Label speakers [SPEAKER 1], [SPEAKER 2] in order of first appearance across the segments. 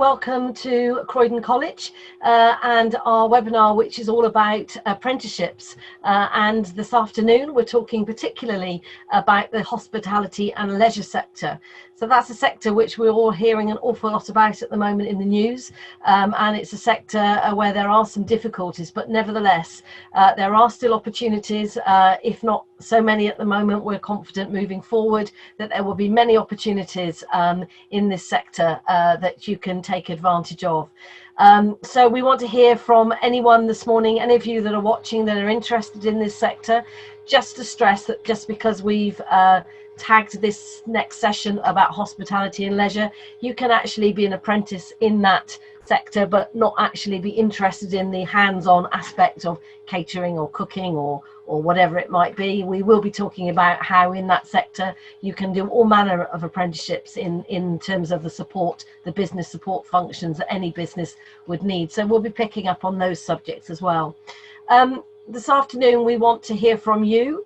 [SPEAKER 1] welcome to Croydon College and our webinar, which is all about apprenticeships. And this afternoon, we're talking particularly about the hospitality and leisure sector. So that's a sector which we're all hearing an awful lot about at the moment in the news. And it's a sector where there are some difficulties, but nevertheless, there are still opportunities, if not so many at the moment. We're confident moving forward that there will be many opportunities in this sector that you can take advantage of. So we want to hear from anyone this morning, any of you that are watching that are interested in this sector. Just to stress that just because we've tagged this next session about hospitality and leisure, you can actually be an apprentice in that sector but not actually be interested in the hands-on aspect of catering or cooking or whatever it might be. We will be talking about how in that sector you can do all manner of apprenticeships in terms of the support, the business support functions that any business would need. So we'll be picking up on those subjects as well. This afternoon we want to hear from you.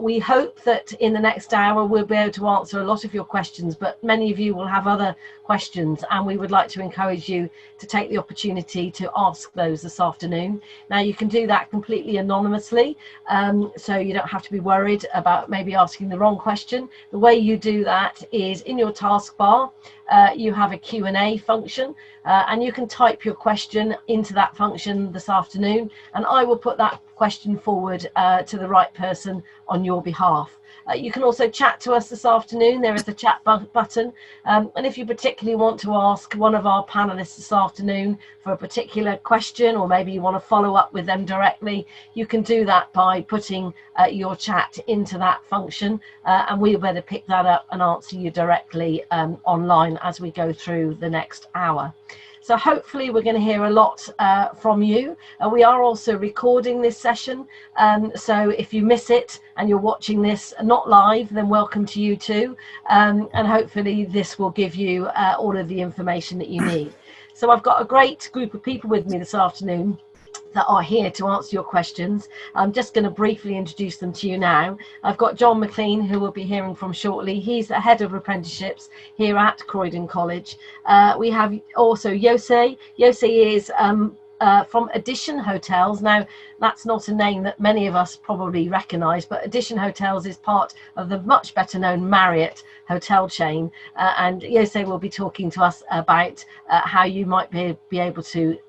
[SPEAKER 1] We hope that in the next hour we'll be able to answer a lot of your questions, but many of you will have other questions and we would like to encourage you to take the opportunity to ask those this afternoon. Now you can do that completely anonymously, so you don't have to be worried about maybe asking the wrong question. The way you do that is in your taskbar. You have a Q&A function and you can type your question into that function this afternoon, and I will put that question forward to the right person on your behalf. You can also chat to us this afternoon. There is a chat button, and if you particularly want to ask one of our panelists this afternoon for a particular question, or maybe you want to follow up with them directly, you can do that by putting your chat into that function, and we'll better pick that up and answer you directly online as we go through the next hour. So hopefully we're going to hear a lot from you. We are also recording this session, so if you miss it and you're watching this not live, then welcome to you too, and hopefully this will give you all of the information that you need. So I've got a great group of people with me this afternoon that are here to answer your questions. I'm just going to briefly introduce them to you now. I've got John McLean, who we'll be hearing from shortly. He's the head of apprenticeships here at Croydon College. We have also Yose. Yose is from Edition Hotels. Now, that's not a name that many of us probably recognise, but Edition Hotels is part of the much better known Marriott hotel chain, and Yose will be talking to us about how you might be able to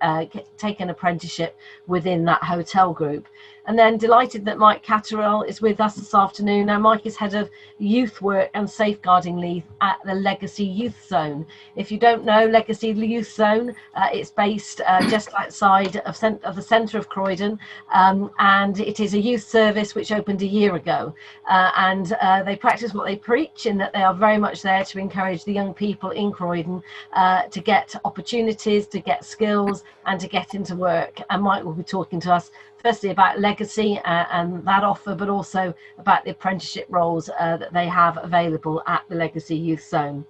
[SPEAKER 1] take an apprenticeship within that hotel group. And then delighted that Mike Catterall is with us this afternoon. Now, Mike is head of youth work and safeguarding leave at the Legacy Youth Zone. If you don't know Legacy Youth Zone, it's based just outside of the centre of Croydon, and it is a youth service which opened a year ago. And they practice what they preach, in that they are very much there to encourage the young people in Croydon to get opportunities, to get skills, and to get into work. And Mike will be talking to us firstly about Legacy and that offer, but also about the apprenticeship roles that they have available at the Legacy Youth Zone.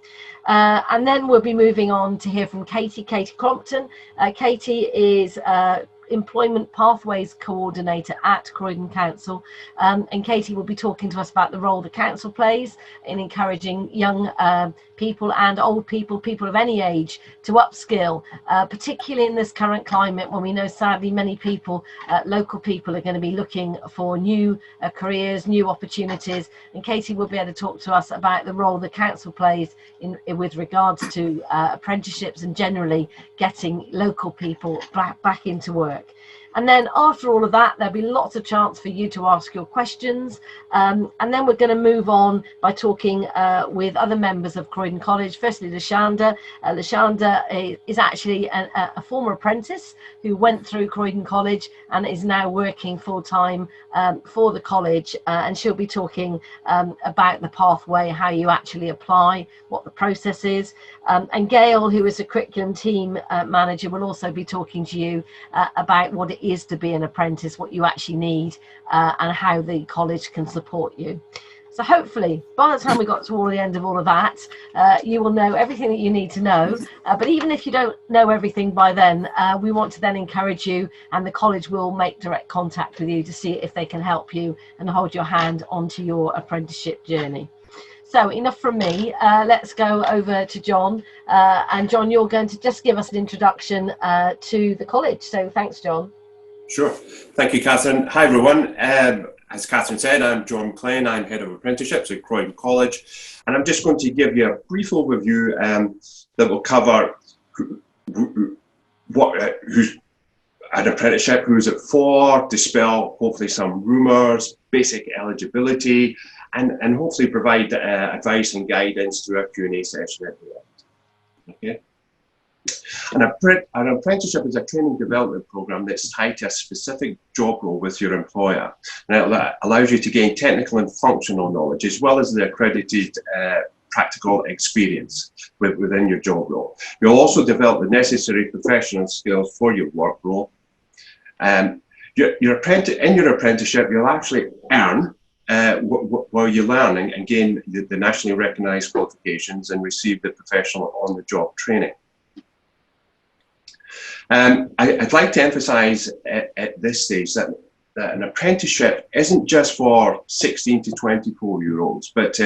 [SPEAKER 1] And then we'll be moving on to hear from Katie Crompton. Katie is Employment Pathways Coordinator at Croydon Council, and Katie will be talking to us about the role the council plays in encouraging young people and old people, people of any age, to upskill, particularly in this current climate when we know sadly many people, local people, are going to be looking for new careers, new opportunities, and Katie will be able to talk to us about the role the council plays with regards to apprenticeships and generally getting local people back into work. And then after all of that, there'll be lots of chance for you to ask your questions. And then we're going to move on by talking with other members of Croydon College. Firstly, Lashanda. Lashanda is actually a former apprentice who went through Croydon College and is now working full-time for the college. And she'll be talking about the pathway, how you actually apply, what the process is. And Gail, who is a curriculum team manager, will also be talking to you about what it is to be an apprentice, what you actually need, and how the college can support you. So hopefully by the time we got to the end of all of that, you will know everything that you need to know, but even if you don't know everything by then, we want to then encourage you, and the college will make direct contact with you to see if they can help you and hold your hand onto your apprenticeship journey. So enough from me. Let's go over to John. And John, you're going to just give us an introduction to the college. So thanks, John.
[SPEAKER 2] Sure. Thank you, Catherine. Hi, everyone. As Catherine said, I'm John McLean. I'm Head of Apprenticeships at Croydon College. And I'm just going to give you a brief overview that will cover who's an apprenticeship, who's it for, dispel hopefully some rumours, basic eligibility, and hopefully provide advice and guidance through a Q&A session at the end. Okay. An apprenticeship is a training development program that's tied to a specific job role with your employer. And it allows you to gain technical and functional knowledge as well as the accredited practical experience within your job role. You'll also develop the necessary professional skills for your work role. In your apprenticeship, you'll actually earn while you're learning and gain the nationally recognised qualifications and receive the professional on-the-job training. I'd like to emphasise at this stage that an apprenticeship isn't just for 16 to 24-year-olds, but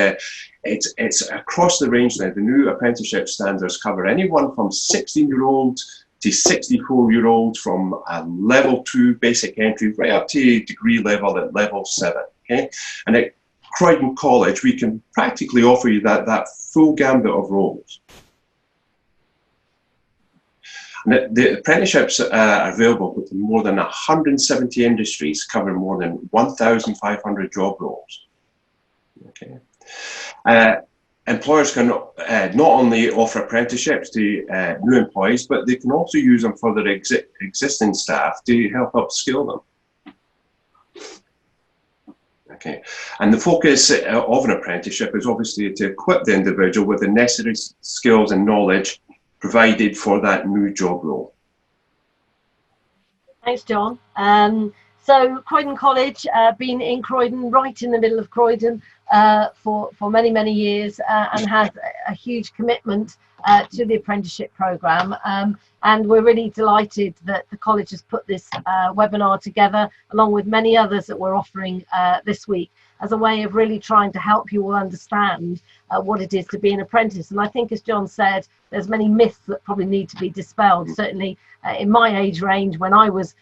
[SPEAKER 2] it's across the range now. The new Apprenticeship Standards cover anyone from 16-year-olds to 64-year-olds, from a level 2 basic entry right up to degree level at level 7. Okay, and at Croydon College, we can practically offer you that full gambit of roles. The apprenticeships are available with more than 170 industries, covering more than 1,500 job roles. Okay. Employers can not only offer apprenticeships to new employees, but they can also use them for their existing staff to help upskill them. Okay. And the focus of an apprenticeship is obviously to equip the individual with the necessary skills and knowledge provided for that new job role.
[SPEAKER 1] Thanks, John. So Croydon College, been in Croydon, right in the middle of Croydon, for many, many years, and has a huge commitment to the apprenticeship programme. And we're really delighted that the college has put this webinar together, along with many others that we're offering this week, as a way of really trying to help you all understand what it is to be an apprentice. And I think, as John said, there's many myths that probably need to be dispelled. Certainly in my age range, when I was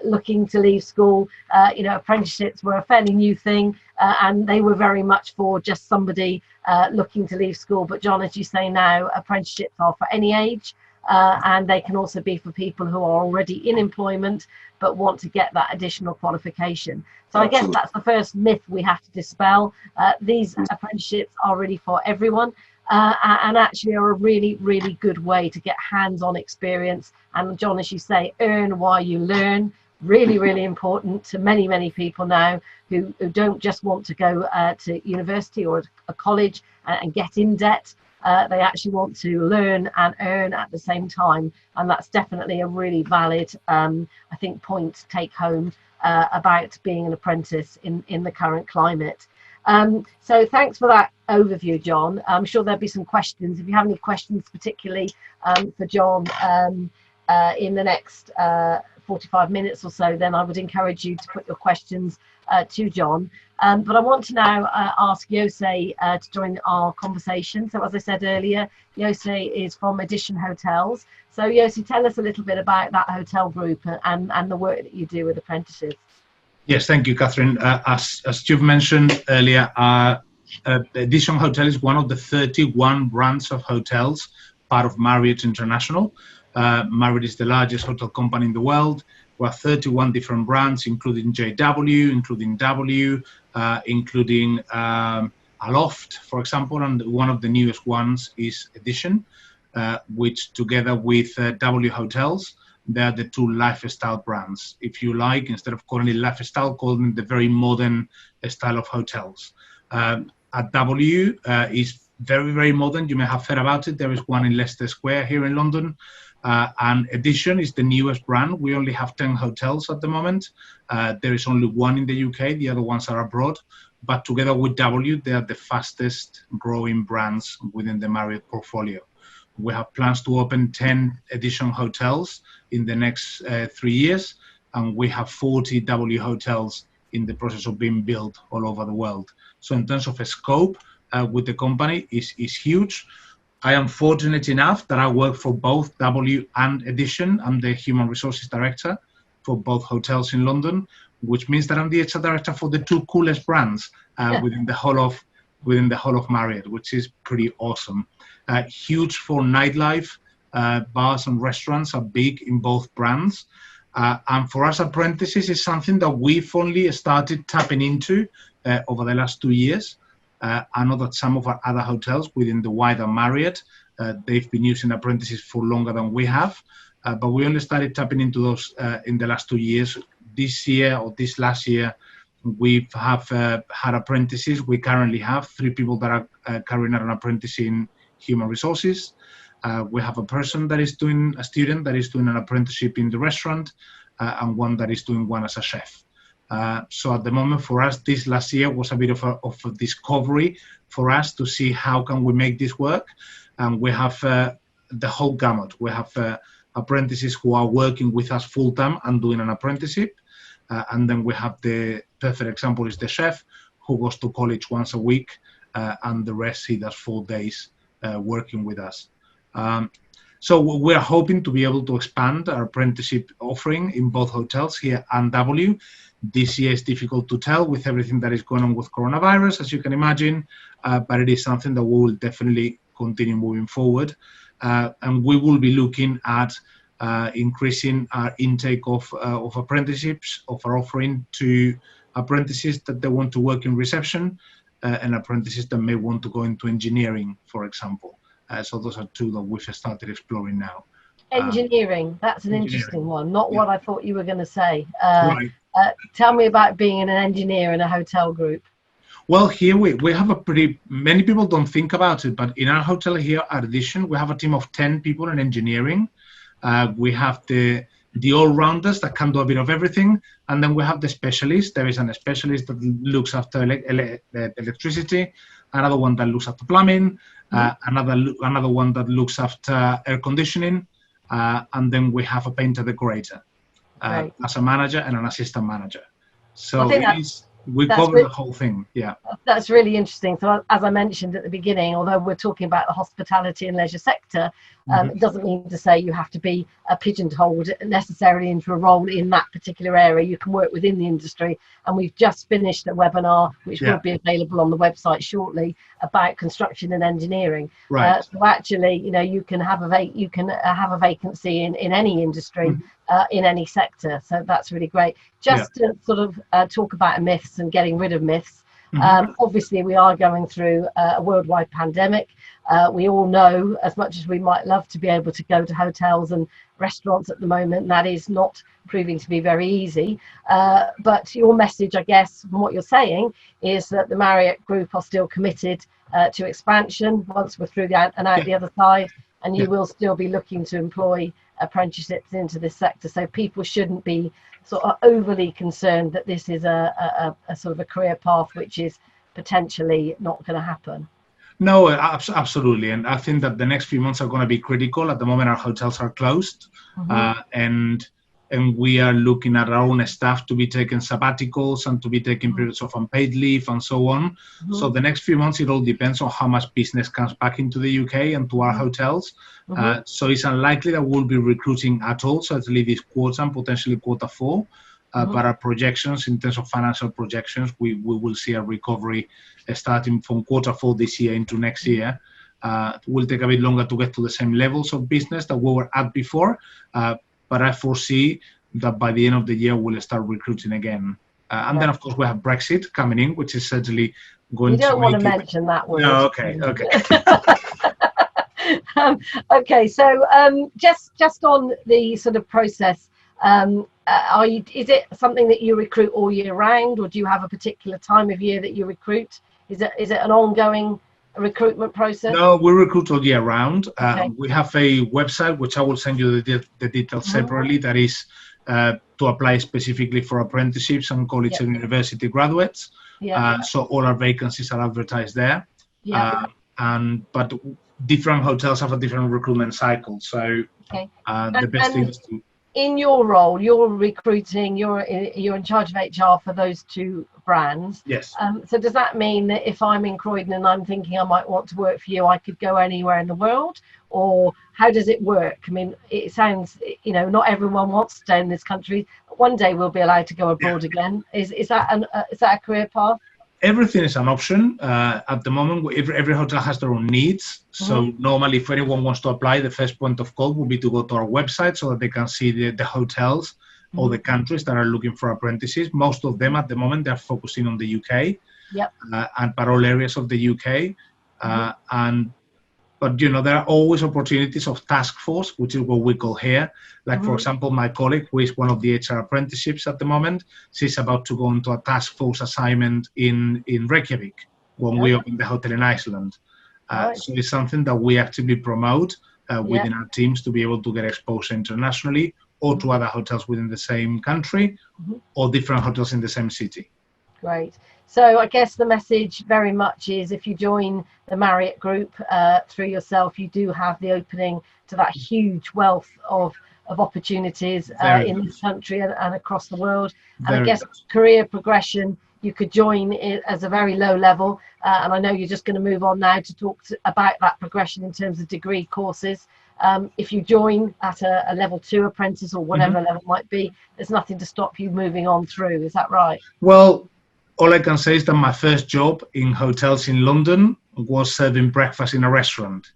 [SPEAKER 1] looking to leave school, apprenticeships were a fairly new thing, and they were very much for just somebody looking to leave school. But John, as you say now, apprenticeships are for any age. And they can also be for people who are already in employment but want to get that additional qualification. So I guess that's the first myth we have to dispel. These apprenticeships are really for everyone, and actually are a really, really good way to get hands-on experience. And John, as you say, earn while you learn. Really, really important to many, many people now who don't just want to go to university or a college and get in debt. They actually want to learn and earn at the same time, and that's definitely a really valid, I think, point to take home about being an apprentice in the current climate. So thanks for that overview, John. I'm sure there'll be some questions. If you have any questions, particularly for John, in the next 45 minutes or so, then I would encourage you to put your questions to John. But I want to now ask Jose to join our conversation. So as I said earlier, Jose is from Edition Hotels. So Jose, tell us a little bit about that hotel group and the work that you do with apprentices.
[SPEAKER 3] Yes, thank you, Catherine. As you've mentioned earlier, Edition Hotel is one of the 31 brands of hotels, part of Marriott International. Marriott is the largest hotel company in the world. We have 31 different brands, including JW, including W, including Aloft, for example, and one of the newest ones is Edition, which together with W Hotels, they're the two lifestyle brands. If you like, instead of calling it lifestyle, call them the very modern style of hotels. At W is very, very modern. You may have heard about it. There is one in Leicester Square here in London. And Edition is the newest brand. We only have 10 hotels at the moment. There is only one in the UK. The other ones are abroad. But together with W, they are the fastest growing brands within the Marriott portfolio. We have plans to open 10 Edition hotels in the next 3 years. And we have 40 W hotels in the process of being built all over the world. So in terms of a scope, with the company is huge. I am fortunate enough that I work for both W and Edition. I'm the Human Resources Director for both hotels in London, which means that I'm the HR Director for the two coolest brands within the whole of Marriott, which is pretty awesome. Huge for nightlife, bars and restaurants are big in both brands. And for us apprentices, it's something that we've only started tapping into over the last 2 years. I know that some of our other hotels within the wider Marriott, they've been using apprentices for longer than we have, but we only started tapping into those in the last 2 years. This year or this last year, we have had apprentices. We currently have 3 people that are carrying out an apprentice in human resources. We have a student that is doing an apprenticeship in the restaurant, and one that is doing one as a chef. So at the moment for us, this last year was a bit of a discovery for us to see how can we make this work. And we have the whole gamut. We have apprentices who are working with us full-time and doing an apprenticeship. And then we have the perfect example is the chef who goes to college once a week, and the rest he does 4 days working with us. So we're hoping to be able to expand our apprenticeship offering in both hotels here and W. This year is difficult to tell with everything that is going on with coronavirus, as you can imagine, but it is something that we will definitely continue moving forward. And we will be looking at increasing our intake of apprenticeships, of our offering to apprentices that they want to work in reception, and apprentices that may want to go into engineering, for example. So those are 2 that we've started exploring now.
[SPEAKER 1] Engineering, that's an interesting one. Not what I thought you were going to say.
[SPEAKER 3] Right.
[SPEAKER 1] Tell me about being an engineer in a hotel group.
[SPEAKER 3] Well, here we have many people don't think about it, but in our hotel here at Edition, we have a team of 10 people in engineering. We have the all-rounders that can do a bit of everything, and then we have the specialists. There is a specialist that looks after electricity, another one that looks after plumbing, another one that looks after air conditioning, and then we have a painter decorator as a manager and an assistant manager. So we cover the whole thing. Yeah,
[SPEAKER 1] that's really interesting. So as I mentioned at the beginning, although we're talking about the hospitality and leisure sector, it doesn't mean to say you have to be pigeonholed necessarily into a role in that particular area. You can work within the industry, and we've just finished a webinar which will be available on the website shortly about construction and engineering.
[SPEAKER 3] Right.
[SPEAKER 1] So actually, you can have a vacancy in any industry, in any sector. So that's really great. Just to sort of talk about myths and getting rid of myths. Obviously, we are going through a worldwide pandemic. We all know, as much as we might love to be able to go to hotels and restaurants at the moment, that is not proving to be very easy. But your message, I guess, from what you're saying, is that the Marriott Group are still committed to expansion once we're through and out the other side, and you will still be looking to employ apprenticeships into this sector. So people shouldn't be sort of overly concerned that this is a sort of a career path which is potentially not going to happen.
[SPEAKER 3] No, absolutely. And I think that the next few months are going to be critical. At the moment, our hotels are closed, and we are looking at our own staff to be taking sabbaticals and to be taking periods of unpaid leave and so on. So the next few months, it all depends on how much business comes back into the UK and to our hotels. So it's unlikely that we'll be recruiting at all, certainly this quarter and potentially quarter 4. But our projections, in terms of financial projections, we will see a recovery starting from quarter 4 this year into next year. It will take a bit longer to get to the same levels of business that we were at before. But I foresee that by the end of the year, we'll start recruiting again. And then, of course, we have Brexit coming in, which is certainly going to...
[SPEAKER 1] You don't want to mention that word.
[SPEAKER 3] No, okay.
[SPEAKER 1] Okay, so just on the sort of process, is it something that you recruit all year round, or do you have a particular time of year that you recruit? Is it an ongoing recruitment process?
[SPEAKER 3] No, we recruit all year round. We have a website, which I will send you the details separately, that is to apply specifically for apprenticeships and college and university graduates. So all our vacancies are advertised there. But different hotels have a different recruitment cycle. So the best thing is to
[SPEAKER 1] in your role, you're recruiting, you're in charge of HR for those two brands.
[SPEAKER 3] Yes.
[SPEAKER 1] So does that mean that if I'm in Croydon and I'm thinking I might want to work for you, I could go anywhere in the world? Or how does it work? I mean, it sounds, not everyone wants to stay in this country. One day we'll be allowed to go abroad again. Is that a career path?
[SPEAKER 3] Everything is an option. At the moment, every hotel has their own needs. So normally, if anyone wants to apply, the first point of call will be to go to our website so that they can see the hotels or the countries that are looking for apprentices. Most of them at the moment, they're focusing on the UK and parole areas of the UK. But there are always opportunities of task force, which is what we call here. Like, for example, my colleague, who is one of the HR apprenticeships at the moment, she's about to go into a task force assignment in Reykjavik when we open the hotel in Iceland. So it's something that we actively promote within our teams to be able to get exposure internationally or to other hotels within the same country or different hotels in the same city.
[SPEAKER 1] Great. So I guess the message very much is if you join the Marriott Group through yourself, you do have the opening to that huge wealth of opportunities in this country and across the world. And I guess career progression, you could join it as a very low level. And I know you're just going to move on now to talk about that progression in terms of degree courses. If you join at a level 2 apprentice or whatever level it might be, there's nothing to stop you moving on through. Is that right?
[SPEAKER 3] Well, all I can say is that my first job in hotels in London was serving breakfast in a restaurant.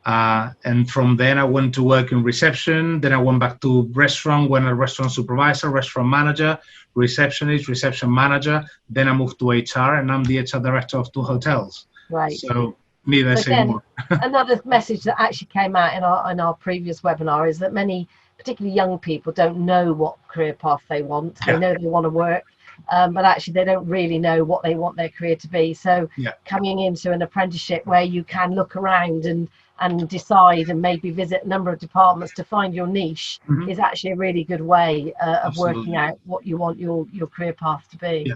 [SPEAKER 3] And from then I went to work in reception. Then I went back to restaurant, went a restaurant supervisor, restaurant manager, receptionist, reception manager. Then I moved to HR and I'm the HR director of 2 hotels. Right. So need I say more?
[SPEAKER 1] Another message that actually came out in our previous webinar is that many, particularly young people, don't know what career path they want. They know they want to work. But actually they don't really know what they want their career to be. So coming into an apprenticeship where you can look around and decide and maybe visit a number of departments to find your niche is actually a really good way of working out what you want your career path to be.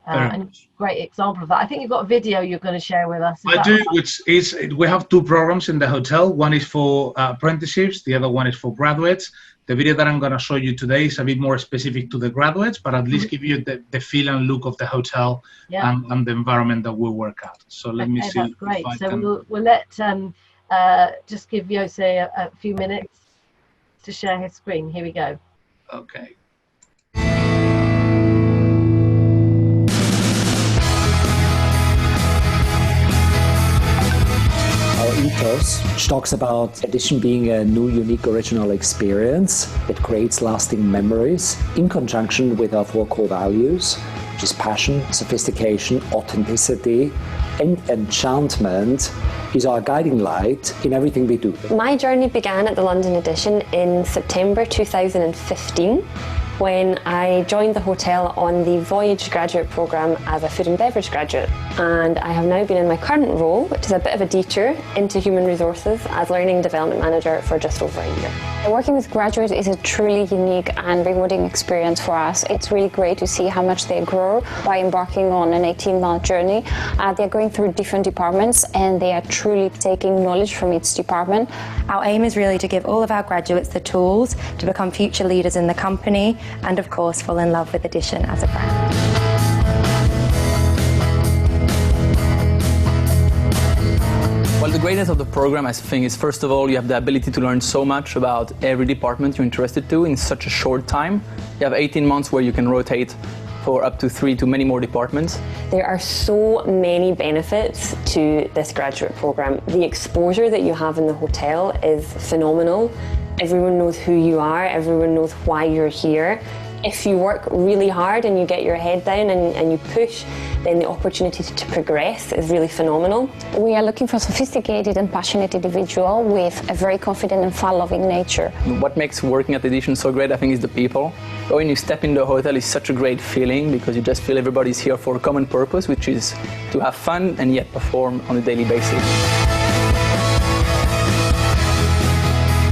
[SPEAKER 1] And great example of that. I think you've got a video you're going to share with us.
[SPEAKER 3] I do, which is, we have 2 programs in the hotel. One is for apprenticeships, the other one is for graduates. The video that I'm going to show you today is a bit more specific to the graduates, but at least give you the feel and look of the hotel and the environment that we work at. So let me see.
[SPEAKER 1] That's great. So we'll let just give Jose a few minutes to share his screen. Here we go.
[SPEAKER 3] Okay.
[SPEAKER 4] Our ethos, which talks about Edition being a new, unique, original experience that creates lasting memories in conjunction with our 4 core values, which is passion, sophistication, authenticity, and enchantment, is our guiding light in everything we do.
[SPEAKER 5] My journey began at the London Edition in September 2015. When I joined the hotel on the Voyage graduate programme as a food and beverage graduate. And I have now been in my current role, which is a bit of a detour, into human resources as learning and development manager for just over a year.
[SPEAKER 6] Working with graduates is a truly unique and rewarding experience for us. It's really great to see how much they grow by embarking on an 18-month journey. They're going through different departments and they are truly taking knowledge from each department.
[SPEAKER 7] Our aim is really to give all of our graduates the tools to become future leaders in the company and of course fall in love with Edition as a brand.
[SPEAKER 8] Well, the greatness of the program, I think, is first of all, you have the ability to learn so much about every department you're interested to in such a short time. You have 18 months where you can rotate for up to 3 to many more departments.
[SPEAKER 5] There are so many benefits to this graduate program. The exposure that you have in the hotel is phenomenal. Everyone knows who you are, everyone knows why you're here. If you work really hard and you get your head down and you push, then the opportunity to progress is really phenomenal.
[SPEAKER 6] We are looking for a sophisticated and passionate individual with a very confident and fun-loving nature.
[SPEAKER 8] What makes working at Edition so great, I think, is the people. When you step into a hotel, it's such a great feeling because you just feel everybody's here for a common purpose, which is to have fun and yet perform on a daily basis.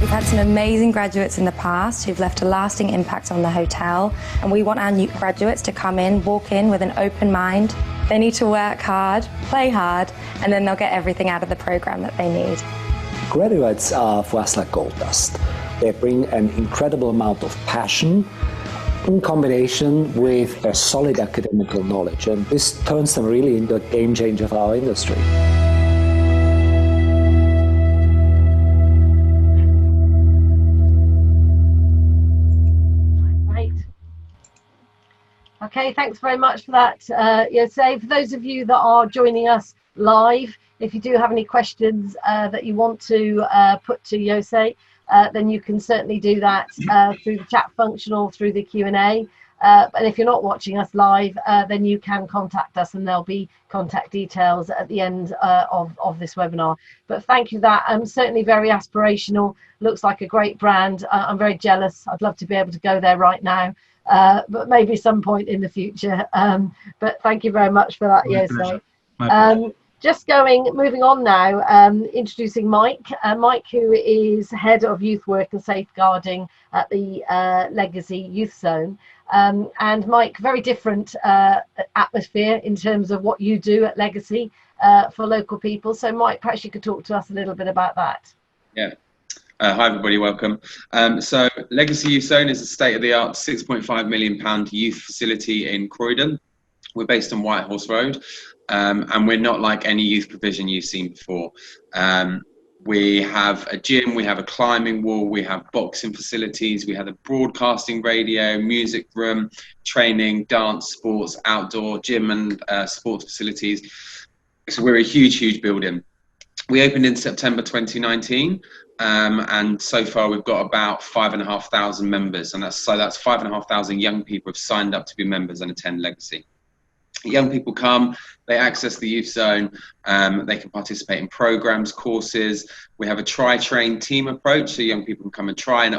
[SPEAKER 7] We've had some amazing graduates in the past who've left a lasting impact on the hotel, and we want our new graduates to come in, walk in with an open mind. They need to work hard, play hard, and then they'll get everything out of the program that they need.
[SPEAKER 4] Graduates are for us like gold dust. They bring an incredible amount of passion in combination with a solid academic knowledge, and this turns them really into a game changer for our industry.
[SPEAKER 1] Okay, thanks very much for that, Jose. For those of you that are joining us live, if you do have any questions that you want to put to Jose, then you can certainly do that through the chat function or through the Q&A. And if you're not watching us live, then you can contact us, and there'll be contact details at the end of this webinar. But thank you for that. Certainly very aspirational. Looks like a great brand. I'm very jealous. I'd love to be able to go there right now. But maybe some point in the future. But thank you very much for that, Jose. Just moving on now, introducing Mike. Mike, who is Head of Youth Work and Safeguarding at the Legacy Youth Zone. And Mike, very different atmosphere in terms of what you do at Legacy for local people. So Mike, perhaps you could talk to us a little bit about that.
[SPEAKER 9] Yeah. Hi everybody, welcome. So Legacy Youth Zone is a state-of-the-art £6.5 million youth facility in Croydon. We're based on Whitehorse Road, and we're not like any youth provision you've seen before. We have a gym, we have a climbing wall, we have boxing facilities, we have a broadcasting radio, music room, training, dance, sports, outdoor, gym and sports facilities. So we're a huge building. We opened in September 2019. And so far we've got about 5,500 members, and that's 5,500 young people have signed up to be members and attend Legacy. Young people come, they access the youth zone, they can participate in programs, courses. We have a try-train team approach, so young people can come and try an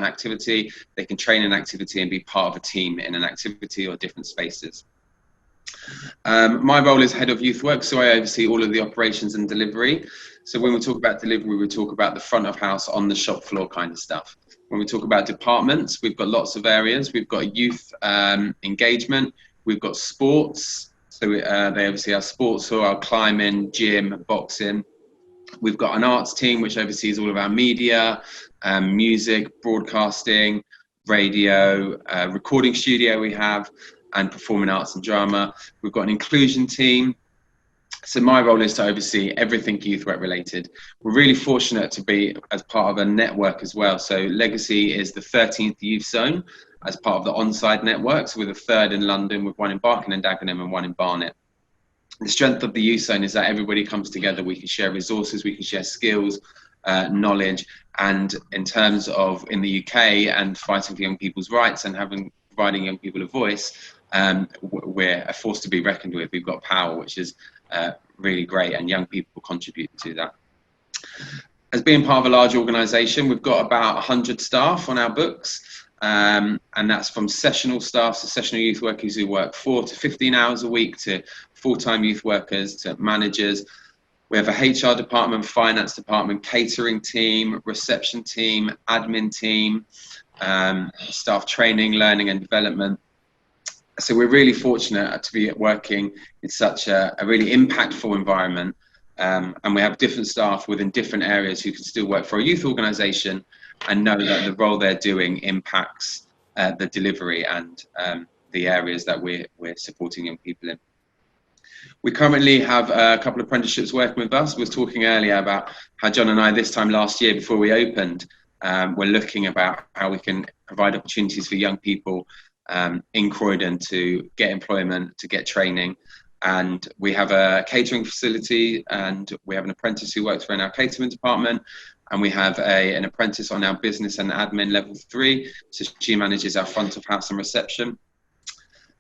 [SPEAKER 9] activity, they can train an activity and be part of a team in an activity or different spaces. My role is Head of Youth Work, so I oversee all of the operations and delivery. So when we talk about delivery, we talk about the front of house, on the shop floor kind of stuff. When we talk about departments, we've got lots of areas. We've got youth engagement, we've got sports, so they oversee our sports, so our climbing, gym, boxing. We've got an arts team which oversees all of our media, music, broadcasting, radio, recording studio we have, and performing arts and drama. We've got an inclusion team. So my role is to oversee everything youth work related. We're really fortunate to be as part of a network as well. So Legacy is the 13th youth zone as part of the Onside network. So we're the third in London, with one in Barking and Dagenham and one in Barnet. The strength of the youth zone is that everybody comes together. We can share resources, we can share skills, knowledge, and in terms of in the UK and fighting for young people's rights and providing young people a voice, we're a force to be reckoned with. We've got power, which is really great, and young people contribute to that. As being part of a large organisation, we've got about 100 staff on our books, and that's from sessional staff, so sessional youth workers who work 4 to 15 hours a week, to full-time youth workers, to managers. We have a HR department, finance department, catering team, reception team, admin team, staff training, learning and development. So we're really fortunate to be working in such a really impactful environment, and we have different staff within different areas who can still work for a youth organisation and know that the role they're doing impacts the delivery and the areas that we're supporting young people in. We currently have a couple of apprenticeships working with us. We were talking earlier about how John and I, this time last year before we opened, we're looking about how we can provide opportunities for young people in Croydon to get employment, to get training. And we have a catering facility, and we have an apprentice who works for in our catering department, and we have an apprentice on our business and admin level 3, so she manages our front of house and reception.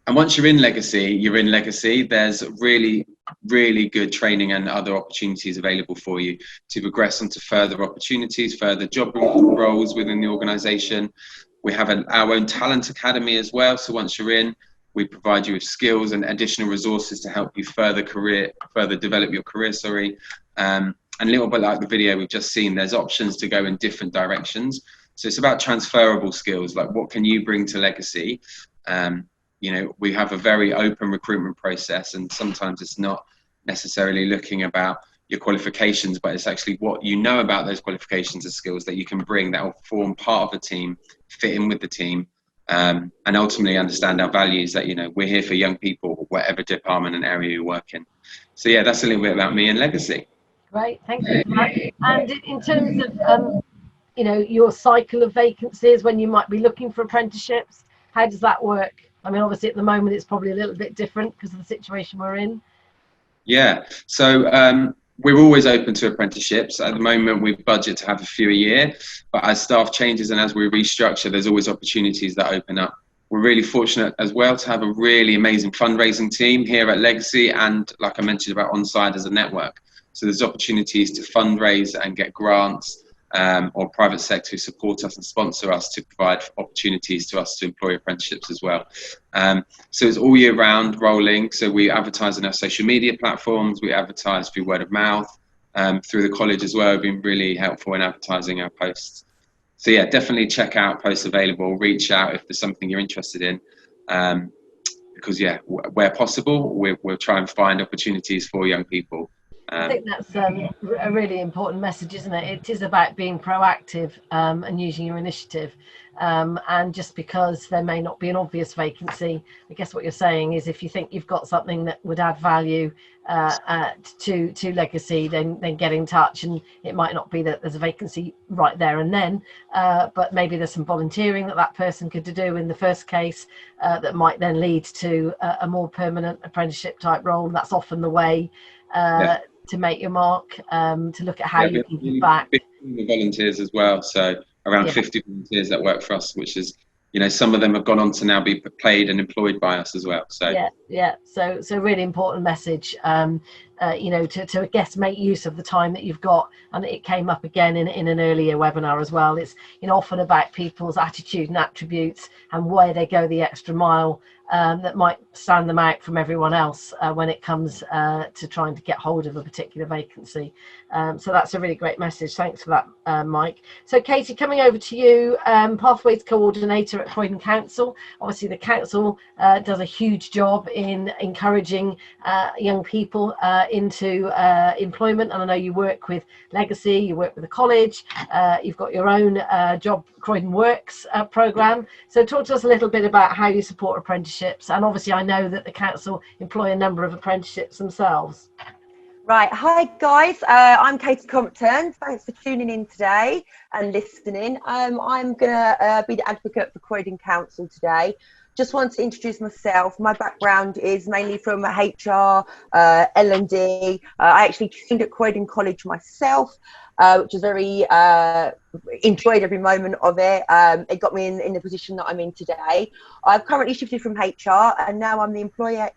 [SPEAKER 9] And once you're in Legacy, there's really good training and other opportunities available for you to progress onto further opportunities, further job roles within the organisation. We have our own talent academy as well. So once you're in, we provide you with skills and additional resources to help you further develop your career. And a little bit like the video we've just seen, there's options to go in different directions. So it's about transferable skills, like what can you bring to Legacy? We have a very open recruitment process, and sometimes it's not necessarily looking about your qualifications, but it's actually what you know about those qualifications and skills that you can bring that will form part of the team, fit in with the team, and ultimately understand our values that, you know, we're here for young people, whatever department and area you work in. So yeah, that's a little bit about me and Legacy.
[SPEAKER 1] Great, thank you for that. And in terms of, you know, your cycle of vacancies when you might be looking for apprenticeships, how does that work? I mean, obviously at the moment it's probably a little bit different because of the situation we're in.
[SPEAKER 9] Yeah, so we're always open to apprenticeships. At the moment, we budget to have a few a year, but as staff changes and as we restructure, there's always opportunities that open up. We're really fortunate as well to have a really amazing fundraising team here at Legacy, and like I mentioned about Onside as a network. So there's opportunities to fundraise and get grants, or private sector who support us and sponsor us to provide opportunities to us to employ apprenticeships as well. So it's all year round rolling. So we advertise on our social media platforms, we advertise through word of mouth, through the college as well. We've been really helpful in advertising our posts. So yeah, definitely check out posts available, reach out if there's something you're interested in. Because yeah, where possible, we'll try and find opportunities for young people.
[SPEAKER 1] I think that's a really important message, isn't it? It is about being proactive and using your initiative. And just because there may not be an obvious vacancy, I guess what you're saying is if you think you've got something that would add value to Legacy, then get in touch. And it might not be that there's a vacancy right there and then, but maybe there's some volunteering that person could do in the first case that might then lead to a more permanent apprenticeship type role. And that's often the way to make your mark, to look at how you can give back.
[SPEAKER 9] The volunteers as well, so around 50 volunteers that work for us, which is, you know, some of them have gone on to now be paid and employed by us as well. So so really important message, you know, to I guess make use of the time that you've got. And it came up again in an earlier webinar as well. It's, you know, often about people's attitude and attributes and where they go the extra mile, that might stand them out from everyone else when it comes to trying to get hold of a particular vacancy. So that's a really great message. Thanks for that, Mike. So Katie, coming over to you, Pathways Coordinator at Croydon Council. Obviously the council does a huge job in encouraging young people into employment, and I know you work with Legacy, you work with the college, you've got your own job, Croydon Works programme. So talk to us a little bit about how you support apprenticeships, and obviously I know that the council employ a number of apprenticeships themselves.
[SPEAKER 10] Right, hi guys, I'm Katie Compton. Thanks for tuning in today and listening. I'm going to be the advocate for Croydon Council today. Just want to introduce myself. My background is mainly from HR, L&D. I actually trained at Croydon College myself, which is very enjoyed every moment of it. It got me in the position that I'm in today. I've currently shifted from HR, and now I'm the employment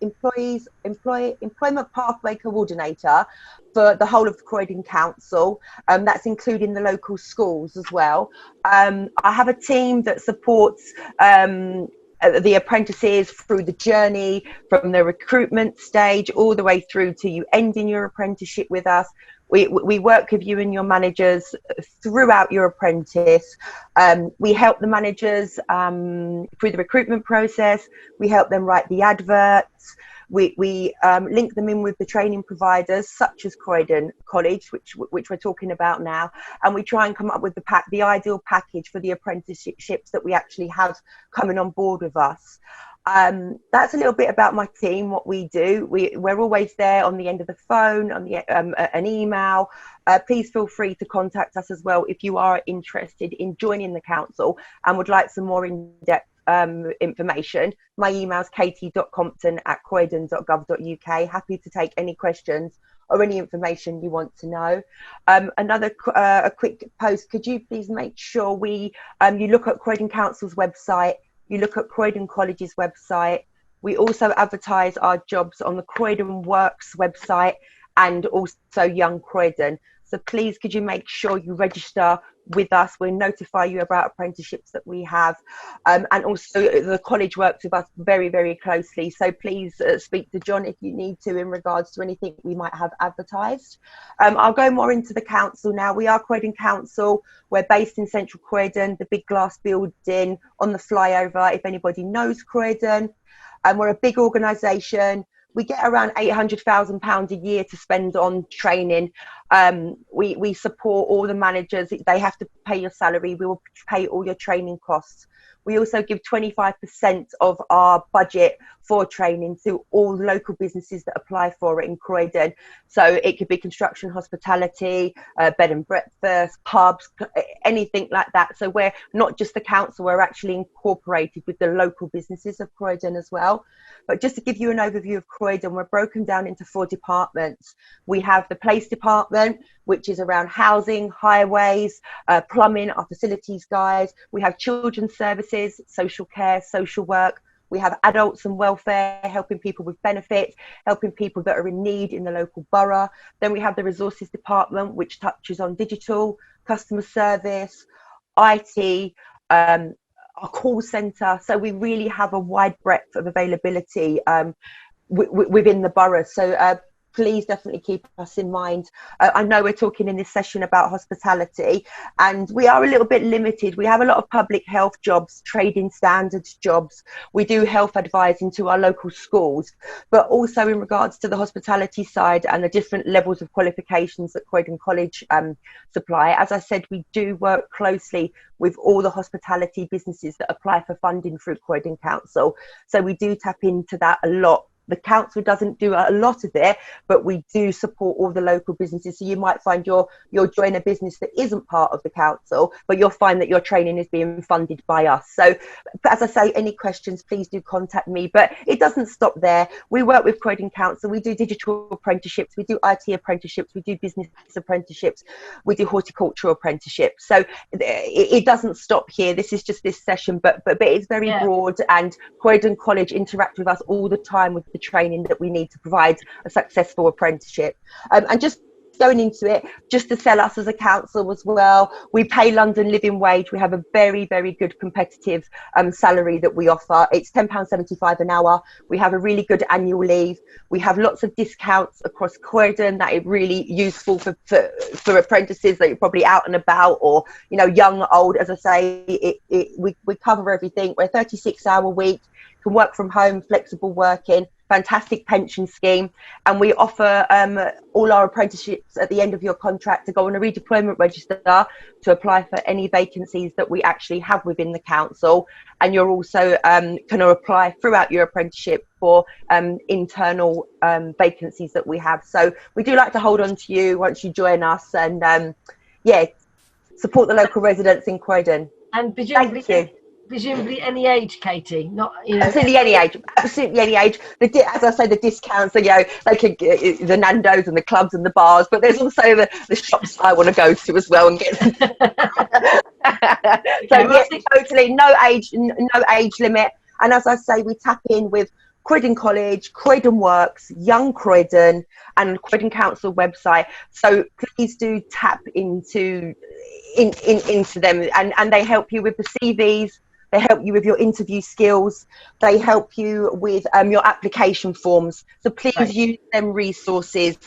[SPEAKER 10] pathway coordinator for the whole of the Croydon Council. That's including the local schools as well. I have a team that supports the apprentices through the journey, from the recruitment stage all the way through to you ending your apprenticeship with us. We work with you and your managers throughout your apprentice. We help the managers through the recruitment process. We help them write the adverts. We link them in with the training providers such as Croydon College, which we're talking about now, and we try and come up with the ideal package for the apprenticeships that we actually have coming on board with us. That's a little bit about my team, what we do. We're always there on the end of the phone, on the an email. Please feel free to contact us as well if you are interested in joining the council and would like some more in-depth information. My email is katie.compton@croydon.gov.uk. Happy to take any questions or any information you want to know. A quick post, could you please make sure you look at Croydon Council's website, you look at Croydon College's website. We also advertise our jobs on the Croydon Works website and also Young Croydon. So please, could you make sure you register with us? We'll notify you about apprenticeships that we have. And also the college works with us very, very closely. So please speak to John if you need to in regards to anything we might have advertised. I'll go more into the council now. We are Croydon Council. We're based in central Croydon, the big glass building on the flyover, if anybody knows Croydon. We're a big organisation. we get around £800,000 a year to spend on training. We support all the managers. They have to pay your salary. We will pay all your training costs. We also give 25% of our budget for training to all local businesses that apply for it in Croydon. So it could be construction, hospitality, bed and breakfast, pubs, anything like that. So we're not just the council, we're actually incorporated with the local businesses of Croydon as well. But just to give you an overview of Croydon, we're broken down into 4 departments. We have the place department, which is around housing, highways, plumbing, our facilities guys. We have children's services, social care, social work. We have adults and welfare, helping people with benefits, helping people that are in need in the local borough. Then we have the resources department, which touches on digital, customer service, IT, our call centre. So we really have a wide breadth of availability within the borough. So please definitely keep us in mind. I know we're talking in this session about hospitality, and we are a little bit limited. We have a lot of public health jobs, trading standards jobs. We do health advising to our local schools, but also in regards to the hospitality side and the different levels of qualifications that Croydon College supply. As I said, we do work closely with all the hospitality businesses that apply for funding through Croydon Council. So we do tap into that a lot. The council doesn't do a lot of it, but we do support all the local businesses. So you might find you'll join a business that isn't part of the council, but you'll find that your training is being funded by us. So as I say, any questions, please do contact me. But it doesn't stop there. We work with Croydon Council. We do digital apprenticeships. We do IT apprenticeships. We do business apprenticeships. We do horticultural apprenticeships. So it doesn't stop here. This is just this session, but it's very broad, and Croydon College interact with us all the time with the training that we need to provide a successful apprenticeship. And just going into it, just to sell us as a council as well, we pay London living wage. We have a very, very good competitive salary that we offer. It's £10.75 an hour. We have a really good annual leave. We have lots of discounts across Croydon that are really useful for apprentices that are probably out and about, or young, old. As I say, we cover everything. We're a 36-hour week, can work from home, flexible working, fantastic pension scheme, and we offer all our apprenticeships at the end of your contract to go on a redeployment register to apply for any vacancies that we actually have within the council. And you're also can apply throughout your apprenticeship for internal vacancies that we have. So we do like to hold on to you once you join us, and support the local residents in Croydon.
[SPEAKER 1] And
[SPEAKER 10] thank you.
[SPEAKER 1] Presumably any age, Katie, not
[SPEAKER 10] absolutely any age, absolutely any age. As I say, the discounts are they could get the Nando's and the clubs and the bars, but there's also the shops I want to go to as well and get them. So totally no age limit. And as I say, we tap in with Croydon College, Croydon Works, Young Croydon, and Croydon Council website. So please do tap into them, and they help you with the CVs. They help you with your interview skills. They help you with your application forms. So please use them resources,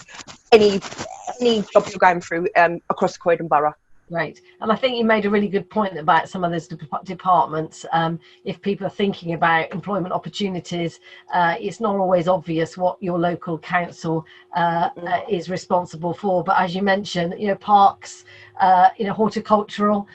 [SPEAKER 10] any job you're going through across Croydon Borough.
[SPEAKER 1] Right. And I think you made a really good point about some of those departments. If people are thinking about employment opportunities, it's not always obvious what your local council is responsible for. But as you mentioned, parks, horticultural,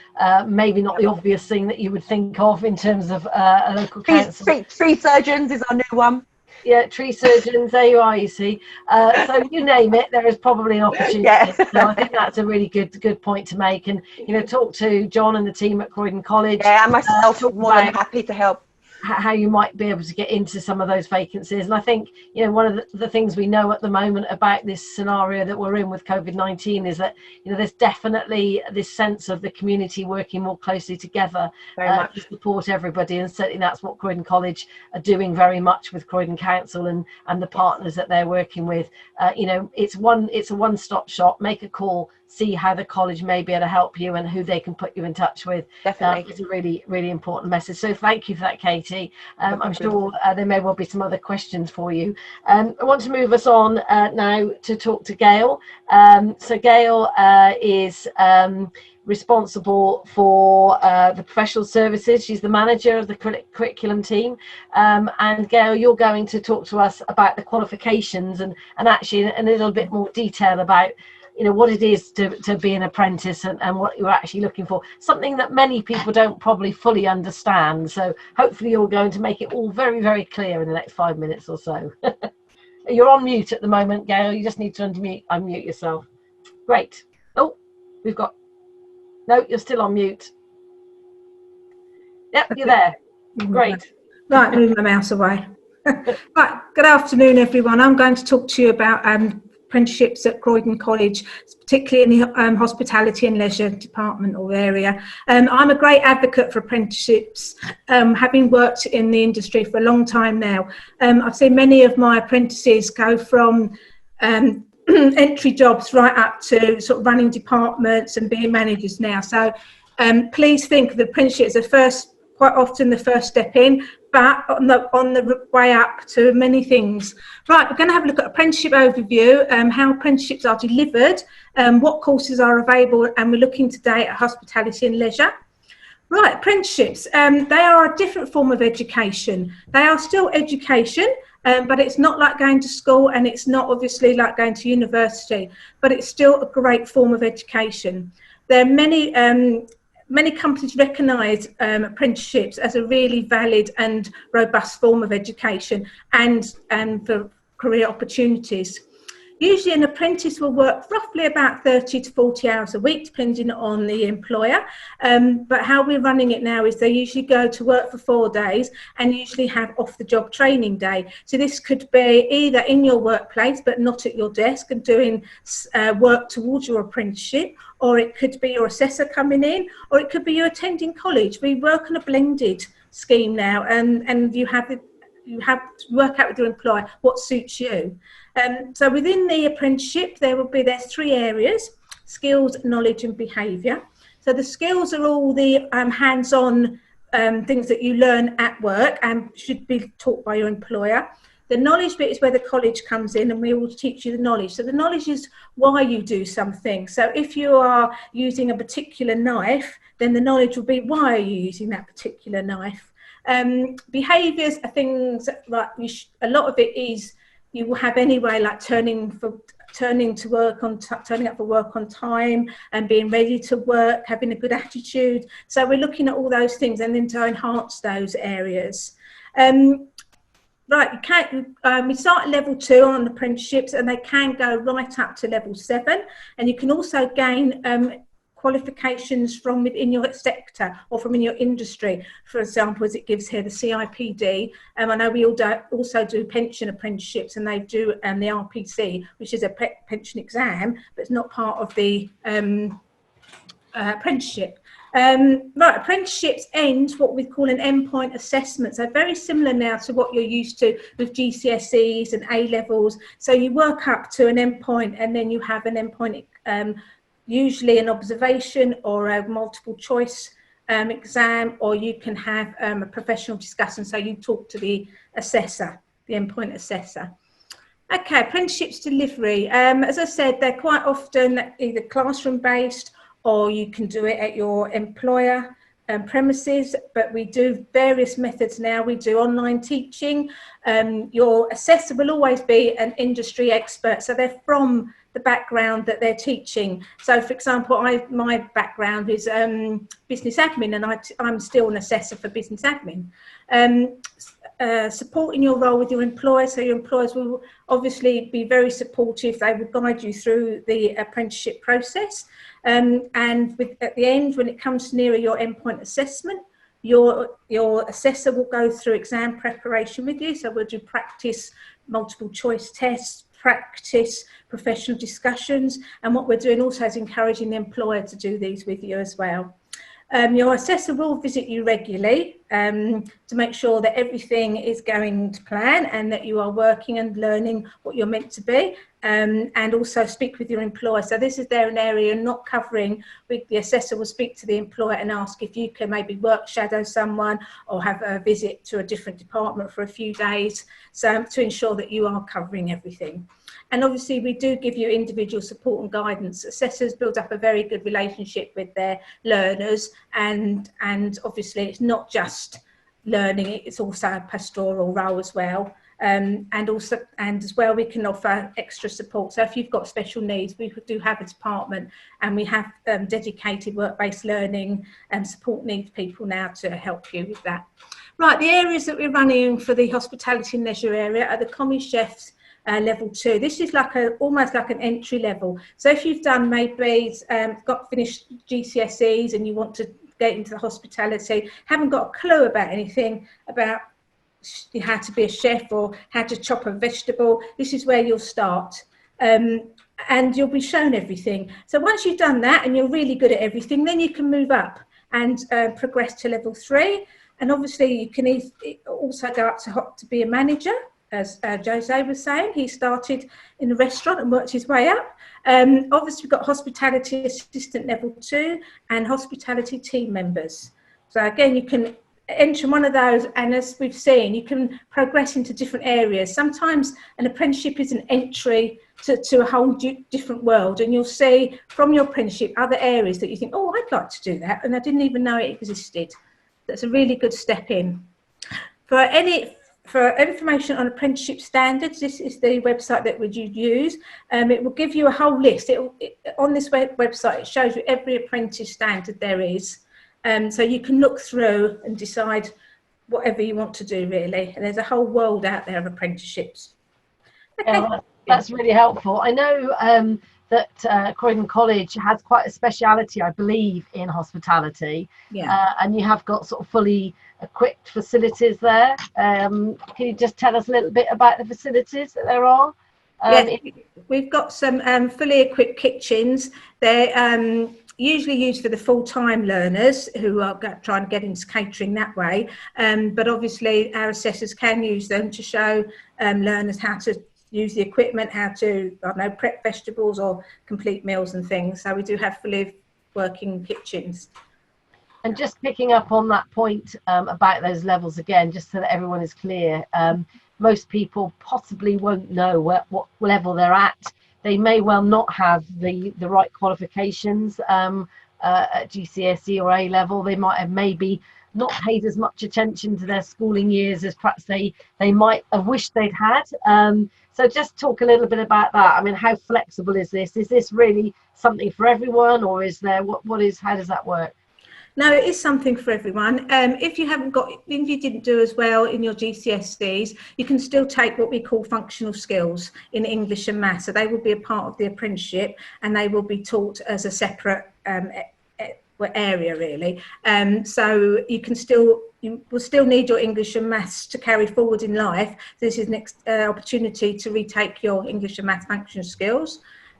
[SPEAKER 1] maybe not the obvious thing that you would think of in terms of a local council.
[SPEAKER 10] Tree surgeons is our new one.
[SPEAKER 1] Yeah, tree surgeons, there you are, you see. So you name it, there is probably an opportunity. So I think that's a really good point to make. And, talk to John and the team at Croydon College.
[SPEAKER 10] Yeah, and myself, more than happy to help.
[SPEAKER 1] How you might be able to get into some of those vacancies. And I think, one of the things we know at the moment about this scenario that we're in with COVID-19 is that, there's definitely this sense of the community working more closely together to support everybody. And certainly that's what Croydon College are doing very much with Croydon Council and the partners that they're working with. It's a one-stop shop. Make a call, see how the college may be able to help you and who they can put you in touch with.
[SPEAKER 10] Definitely.
[SPEAKER 1] It's a really, really important message. So thank you for that, Katie. I'm sure there may well be some other questions for you. I want to move us on now to talk to Gail. So Gail is responsible for the professional services. She's the manager of the curriculum team. And Gail, you're going to talk to us about the qualifications and actually in a little bit more detail about, you know, what it is to be an apprentice and what you're actually looking for. Something that many people don't probably fully understand. So hopefully you're going to make it all very, very clear in the next 5 minutes or so. You're on mute at the moment, Gail. You just need to unmute yourself. Great. Oh, we've got... No, you're still on mute. Yep, you're there. Great.
[SPEAKER 11] Right, move my mouse away. Right, good afternoon, everyone. I'm going to talk to you about apprenticeships at Croydon College, particularly in the hospitality and leisure department or area. I'm a great advocate for apprenticeships, having worked in the industry for a long time now. I've seen many of my apprentices go from entry jobs right up to sort of running departments and being managers now. So please think of the apprenticeship as quite often the first step in, but on the way up to many things. Right, we're going to have a look at Apprenticeship Overview, how apprenticeships are delivered, what courses are available, and we're looking today at hospitality and leisure. Right, apprenticeships, they are a different form of education. They are still education, but it's not like going to school, and it's not obviously like going to university, but it's still a great form of education. There are many companies recognise apprenticeships as a really valid and robust form of education and for career opportunities. Usually an apprentice will work roughly about 30 to 40 hours a week, depending on the employer. But how we're running it now is they usually go to work for 4 days and usually have off-the-job training day. So this could be either in your workplace, but not at your desk and doing work towards your apprenticeship, or it could be your assessor coming in, or it could be you attending college. We work on a blended scheme now, and you have to work out with your employer what suits you. So within the apprenticeship, there's 3 areas: skills, knowledge and behaviour. So the skills are all the hands-on things that you learn at work and should be taught by your employer. The knowledge bit is where the college comes in, and we will teach you the knowledge. So the knowledge is why you do something. So if you are using a particular knife, then the knowledge will be why are you using that particular knife. Behaviours are things like a lot of it is you will have anyway, like turning up for work on time and being ready to work, having a good attitude. So we're looking at all those things and then to enhance those areas. Right, we start at level 2 on apprenticeships, and they can go right up to level 7, and you can also gain qualifications from within your sector or from in your industry. For example, as it gives here, the CIPD. I know we also do pension apprenticeships, and they do the RPC, which is a pension exam, but it's not part of the apprenticeship. Right, apprenticeships end what we call an endpoint assessment. So very similar now to what you're used to with GCSEs and A-levels. So you work up to an endpoint, and then you have an endpoint, usually an observation or a multiple choice exam, or you can have a professional discussion. So you talk to the assessor, the endpoint assessor. Okay, apprenticeships delivery. As I said, they're quite often either classroom based, or you can do it at your employer premises, but we do various methods now. We do online teaching. Your assessor will always be an industry expert, so they're from the background that they're teaching. So for example, my background is business admin, and I'm still an assessor for business admin. Supporting your role with your employers, so your employers will obviously be very supportive. They will guide you through the apprenticeship process, and at the end, when it comes nearer your endpoint assessment, your assessor will go through exam preparation with you. So we'll do practice multiple choice tests, practice professional discussions, and what we're doing also is encouraging the employer to do these with you as well. Your assessor will visit you regularly to make sure that everything is going to plan and that you are working and learning what you're meant to be, and also speak with your employer. So this is there an area not covering. The assessor will speak to the employer and ask if you can maybe work shadow someone or have a visit to a different department for a few days, so to ensure that you are covering everything. And obviously we do give you individual support and guidance. Assessors build up a very good relationship with their learners, and obviously it's not just learning, it's also a pastoral role as well. And as well we can offer extra support. So if you've got special needs, we do have a department, and we have dedicated work-based learning and support needs people now to help you with that. Right, the areas that we're running for the hospitality and leisure area are the commis chefs level 2. This is like almost like an entry level. So if you've done maybe got finished GCSEs and you want to get into the hospitality, haven't got a clue about anything about how to be a chef or how to chop a vegetable, this is where you'll start. And you'll be shown everything. So once you've done that and you're really good at everything, then you can move up and progress to level 3. And obviously you can also go up to be a manager. As Jose was saying, he started in a restaurant and worked his way up. Obviously, we've got hospitality assistant level 2 and hospitality team members. So again, you can enter one of those, and as we've seen, you can progress into different areas. Sometimes an apprenticeship is an entry to a whole different world, and you'll see from your apprenticeship other areas that you think, oh, I'd like to do that, and I didn't even know it existed. That's a really good step in. For information on Apprenticeship Standards, this is the website that would you use. It will give you a whole list. On this website, it shows you every apprentice standard there is. So you can look through and decide whatever you want to do, really. And there's a whole world out there of apprenticeships. Okay.
[SPEAKER 1] Yeah, that's really helpful. I know that Croydon College has quite a speciality, I believe, in hospitality.
[SPEAKER 11] Yeah.
[SPEAKER 1] And you have got sort of fully equipped facilities there. Can you just tell us a little bit about the facilities that there are?
[SPEAKER 11] Yes, we've got some fully equipped kitchens. They're usually used for the full-time learners who are trying to get into catering that way. But obviously our assessors can use them to show learners how to use the equipment, how to, I don't know, prep vegetables or complete meals and things. So we do have fully working kitchens.
[SPEAKER 1] And just picking up on that point about those levels again, just so that everyone is clear, most people possibly won't know what level they're at. They may well not have the right qualifications at GCSE or A level. They might have maybe not paid as much attention to their schooling years as perhaps they might have wished they'd had. So just talk a little bit about that. I mean, how flexible is this? Is this really something for everyone, or is there how does that work?
[SPEAKER 11] No, it is something for everyone. If you didn't do as well in your GCSEs, you can still take what we call functional skills in English and maths. So they will be a part of the apprenticeship, and they will be taught as a separate area, really. So you will still need your English and maths to carry forward in life. This is an opportunity to retake your English and maths functional skills.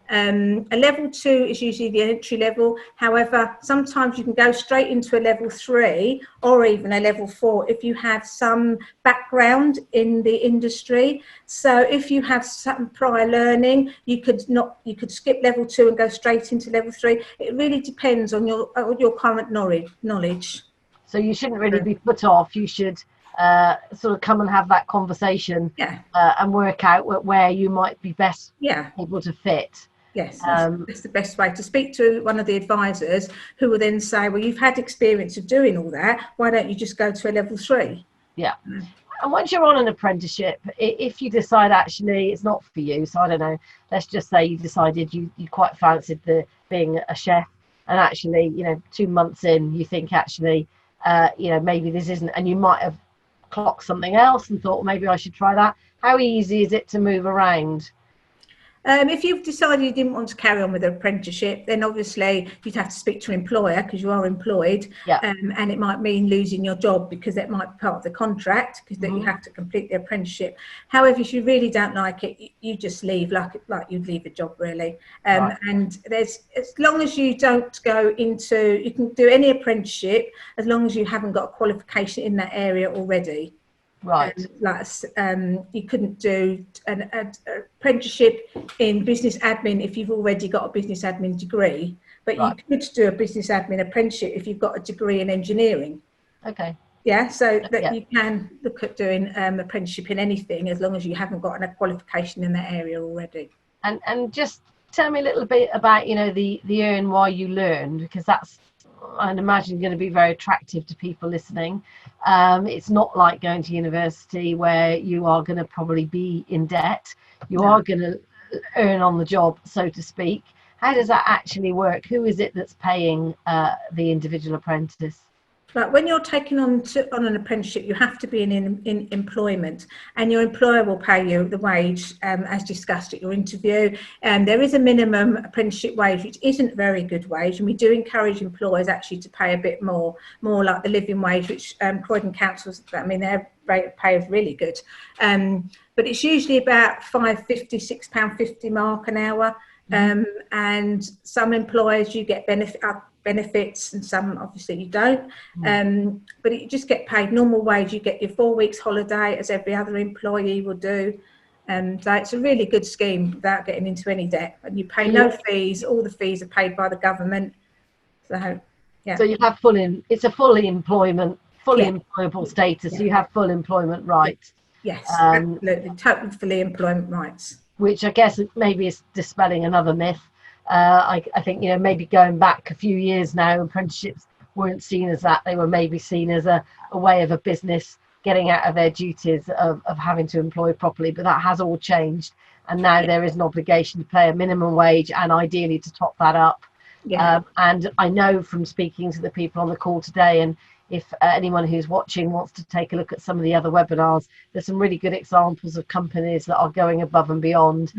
[SPEAKER 11] A level 2 is usually the entry level. However, sometimes you can go straight into a level 3 or even a level 4 if you have some background in the industry. So if you have some prior learning, you could skip level 2 and go straight into level 3. It really depends on your current knowledge.
[SPEAKER 1] So you shouldn't really be put off. You should sort of come and have that conversation, and work out where you might be best able to fit.
[SPEAKER 11] Yes, that's the best way to speak to one of the advisors, who will then say, well, you've had experience of doing all that, why don't you just go to a level 3?
[SPEAKER 1] Yeah. And once you're on an apprenticeship, if you decide actually it's not for you, so I don't know, let's just say you decided you quite fancied being a chef, and actually, 2 months in, you think actually, maybe this isn't, and you might have clocked something else and thought, well, maybe I should try that. How easy is it to move around?
[SPEAKER 11] If you've decided you didn't want to carry on with an apprenticeship, then obviously you'd have to speak to an employer because you are employed, and it might mean losing your job because that might be part of the contract because that you have to complete the apprenticeship. However, if you really don't like it, you just leave like you'd leave a job really. And there's, as long as you don't go into, you can do any apprenticeship as long as you haven't got a qualification in that area already.
[SPEAKER 1] Right.
[SPEAKER 11] You couldn't do an apprenticeship in business admin if you've already got a business admin degree, but you could do a business admin apprenticeship if you've got a degree in engineering.
[SPEAKER 1] Okay.
[SPEAKER 11] Yeah, so that you can look at doing apprenticeship in anything as long as you haven't got a qualification in that area already.
[SPEAKER 1] And just tell me a little bit about, you know, the earn while you learn, because that's, I'd imagine, going to be very attractive to people listening. It's not like going to university where you are going to probably be in debt. You are going to earn on the job, so to speak. How does that actually work? Who is it that's paying the individual apprentice?
[SPEAKER 11] But when you're taking on an apprenticeship, you have to be in employment, and your employer will pay you the wage as discussed at your interview. And there is a minimum apprenticeship wage, which isn't a very good wage, and we do encourage employers actually to pay a bit more like the living wage, which Croydon Council, I mean, their rate of pay is really good. But it's usually about £5.50, £6.50 mark an hour. And some employers you get benefits and some obviously you don't, but you just get paid normal wage. You get your 4 weeks holiday as every other employee will do, so it's a really good scheme without getting into any debt, and you pay no fees. All the fees are paid by the government, so so you have
[SPEAKER 1] it's a fully employable status, so you have full employment rights.
[SPEAKER 11] Yes, absolutely, totally fully employment rights,
[SPEAKER 1] which I guess maybe is dispelling another myth. I think, you know, maybe going back a few years now, apprenticeships weren't seen as that. They were maybe seen as a way of a business getting out of their duties of having to employ properly, but that has all changed, and now there is an obligation to pay a minimum wage and ideally to top that up. And I know from speaking to the people on the call today, and if anyone who's watching wants to take a look at some of the other webinars, there's some really good examples of companies that are going above and beyond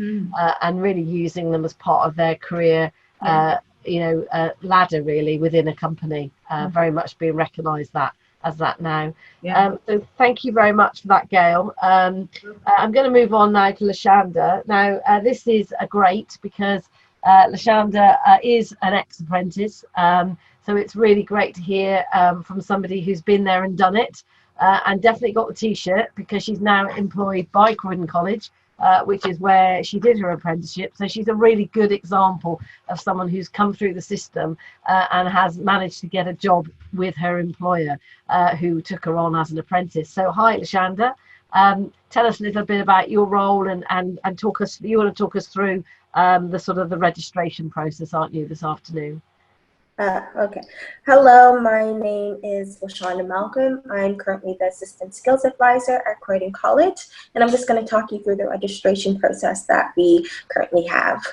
[SPEAKER 1] and really using them as part of their career, ladder really within a company, very much being recognised as that now. So thank you very much for that, Gail. I'm going to move on now to Lashanda. Now, this is great because Lashanda is an ex-apprentice. So it's really great to hear from somebody who's been there and done it, and definitely got the T-shirt because she's now employed by Croydon College, which is where she did her apprenticeship. So she's a really good example of someone who's come through the system and has managed to get a job with her employer who took her on as an apprentice. So hi, Lashanda. Tell us a little bit about your role and talk us. You want to talk us through the sort of the registration process, aren't you, this afternoon?
[SPEAKER 12] Okay. Hello, my name is Lashanda Malcolm. I'm currently the Assistant Skills Advisor at Croydon College, and I'm just going to talk you through the registration process that we currently have.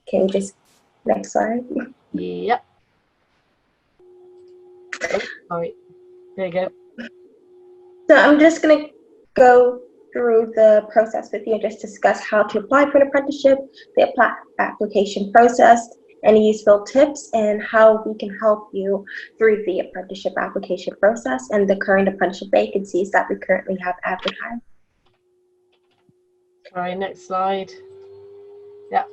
[SPEAKER 12] Can you just, next slide?
[SPEAKER 1] Yep. Oh, sorry. There you go.
[SPEAKER 12] So I'm just going to go through the process with you and just discuss how to apply for an apprenticeship, the application process, any useful tips, and how we can help you through the apprenticeship application process and the current apprenticeship vacancies that we currently have advertised.
[SPEAKER 1] All right, next slide. Yeah.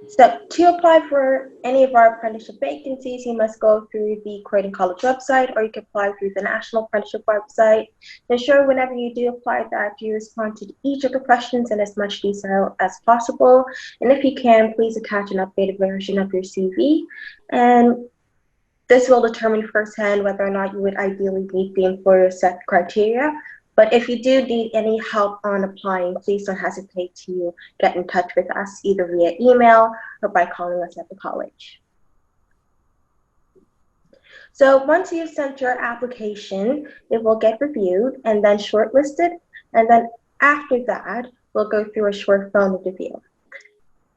[SPEAKER 12] So to apply for any of our apprenticeship vacancies, you must go through the Croydon College website, or you can apply through the National Apprenticeship website. Ensure whenever you do apply that you respond to each of the questions in as much detail as possible. And if you can, please attach an updated version of your CV. And this will determine firsthand whether or not you would ideally meet the employer set criteria. But if you do need any help on applying, please don't hesitate to get in touch with us either via email or by calling us at the college. So once you've sent your application, it will get reviewed and then shortlisted. And then after that, we'll go through a short phone interview.